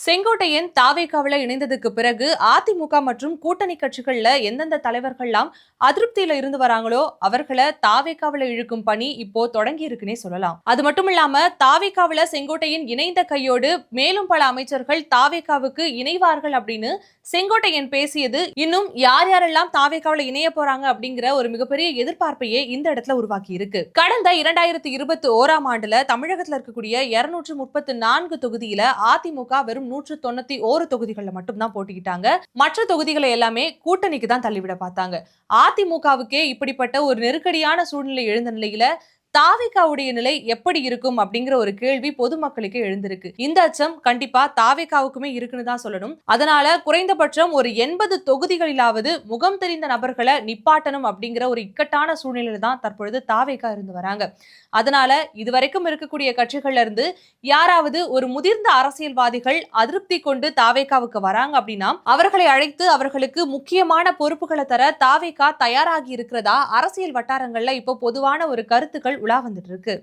செங்கோட்டையன் தாவேகாவுல இணைந்ததுக்கு பிறகு அதிமுக மற்றும் கூட்டணி கட்சிகள்ல எந்தெந்த தலைவர்கள்லாம் அதிருப்தியில இருந்து வராங்களோ அவர்களை தாவேகாவுல இழுக்கும் பணி இப்போ தொடங்கி இருக்குன்னே சொல்லலாம். அது மட்டும் இல்லாம தாவேகாவுல செங்கோட்டையன் இணைந்த கையோடு மேலும் பல அமைச்சர்கள் தாவேகாவுக்கு இணைவார்கள் அப்படின்னு செங்கோட்டையன் பேசியது இன்னும் யார் யாரெல்லாம் தாவேகாவுல இணைய போறாங்க அப்படிங்கிற ஒரு மிகப்பெரிய எதிர்பார்ப்பையே இந்த இடத்துல உருவாக்கி இருக்கு. கடந்த 2021ஆம் ஆண்டுல தமிழகத்துல இருக்கக்கூடிய 234 தொகுதியில அதிமுக வெறும் 191 தொகுதிகளில் மட்டும்தான் போட்டிக்கிட்டாங்க. மற்ற தொகுதிகளை எல்லாமே கூட்டணிக்கு தான் தள்ளிவிட பார்த்தாங்க. அதிமுகவுக்கே இப்படிப்பட்ட ஒரு நெருக்கடியான சூழ்நிலை எழுந்த நிலையில தாவேகாவுடைய நிலை எப்படி இருக்கும் அப்படிங்கிற ஒரு கேள்வி பொதுமக்களுக்கு எழுந்திருக்கு. இந்த அச்சம் கண்டிப்பா தாவேகாவுக்குமே இருக்குன்னு தான் சொல்லணும். அதனால குறைந்தபட்சம் ஒரு 80 தொகுதிகளிலாவது முகம் தெரிந்த நபர்களை நிப்பாட்டணும் அப்படிங்கிற ஒரு இக்கட்டான சூழ்நிலையில தான் தற்பொழுது தாவேகா இருந்து வராங்க. அதனால இதுவரைக்கும் இருக்கக்கூடிய கட்சிகள்ல இருந்து யாராவது ஒரு முதிர்ந்த அரசியல்வாதிகள் அதிருப்தி கொண்டு தாவேகாவுக்கு வராங்க அப்படின்னா அவர்களை அழைத்து அவர்களுக்கு முக்கியமான பொறுப்புகளை தர தாவேகா தயாராகி இருக்கிறதா அரசியல் வட்டாரங்கள்ல இப்போ பொதுவான ஒரு கருத்துக்கள் உலா வந்துட்டு இருக்கு.